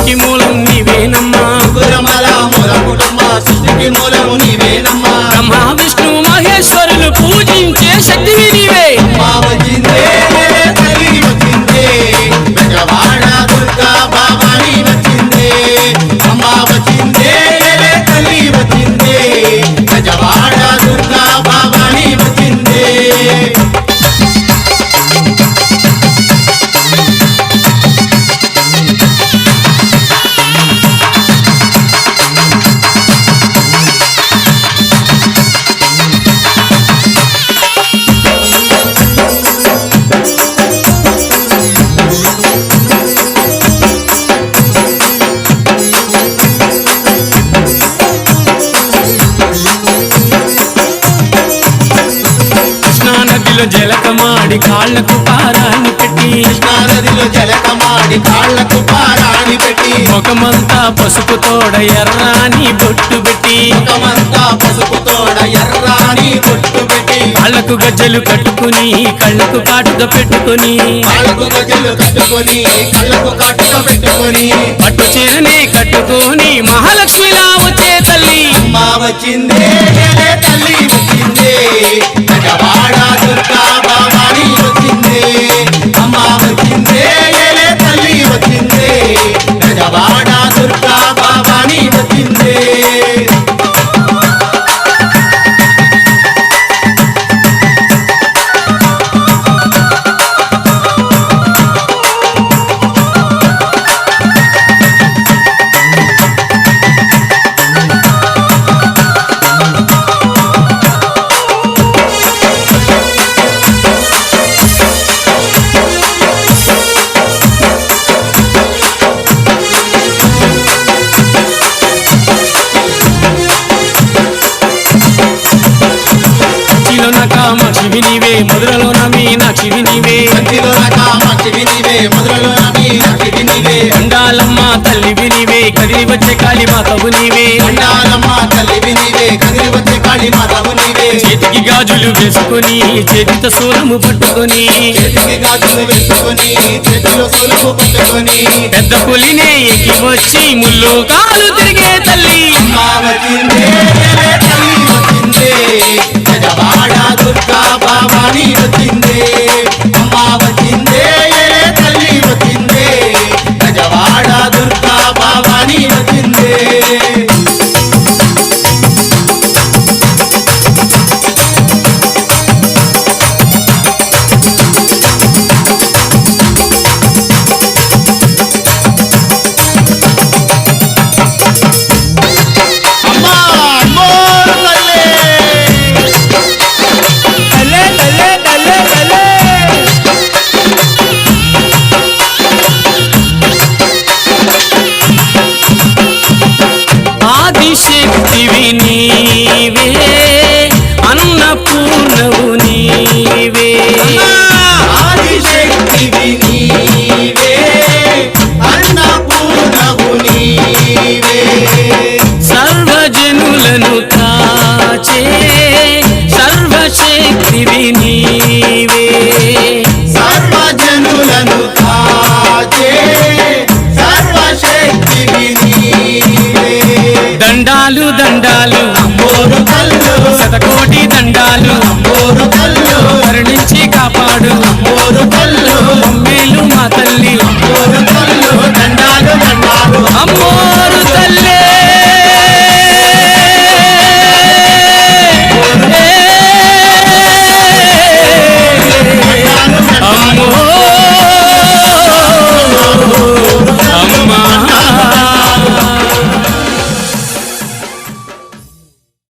సృష్టికి మూలం నీవేనమ్మా ముగ్గురమ్మల మూల కుటుంబ సృష్టికి మూలము నీవేనమ్మా బ్రహ్మ విష్ణు మహేశ్వరులు పూజించే శక్తివి నీవే అమ్మా వచ్చిందే తల్లి వచ్చిందే బెజవాడ దుర్గా భవాని వచ్చిందే అమ్మా వచ్చిందే తల్లి వచ్చిందే బెజవాడ దుర్గా భవాని వచ్చిందే కృష్ణానదిలో జలకమాడి కాళ్లకు పారాన్ని పెట్టి కృష్ణానదిలో జలకమాడి కాళ్లకు పారాణి పెట్టి ముఖమంతా పసుపు తోడ ఎర్రాని బొట్టు పెట్టి ముఖమంతా పసుపు తోడ ఎర్రాని బొట్టు పెట్టి కాళ్లకు గజ్జలు కట్టుకుని కళ్ళకు కాటుక పెట్టుకుని కాళ్ళకు గజ్జలు కట్టుకొని కళ్ళకు కాటుక పెట్టుకొని పట్టు చీరనే కట్టుకొని మహాలక్ష్మిలా వచ్చే తల్లి అమ్మా వచ్చిందే తల్లి వచ్చిందే బెజవాడ దుర్గా భవాని వచ్చిందే అమ్మా వచ్చిందే తల్లి వచ్చిందే బెజవాడ దుర్గా భవాని వచ్చిందే కామాక్షివి నీవే మధురలోన మీనాక్షివి నీవే కంచిలో కామాక్షివి నీవే మధురలో మీనాక్షివి నీవే అండాలమ్మ తల్లివి నీవే కదిలి వచ్చే కాళీమాతవు నీవే అండాలమ్మ తల్లివి నీవే కదిలి వచ్చే కాళీమాతవు నీవే చేతికి గాజులు వేసుకొని చేతితో సూలము పట్టుకొని చేతికి గాజులు వేసుకొని చేతిలో సులుపు పట్టుకొని పెద్ద పులినే ఎక్కి వచ్చి ముళ్ళు కాలు తిరిగే తల్లి అమ్మా వచ్చిందే తల్లి వచ్చిందే బెజవాడ దుర్గా భవాని వచ్చిందే అమ్మా వచ్చిందే తల్లి వచ్చిందే బెజవాడ దుర్గా భవాని వచ్చిందే అమ్మా అమ్మో ఆదిశక్తివి నీవే అన్నపూర్ణవు నీవే ఆదిశక్తివి నీవే అన్నపూర్ణవు నీవే సర్వజనులను కాచే సర్వశక్తివి నీవే సర్వజనులను కాచే సర్వశక్తివి నీవే దండాలు దండాలు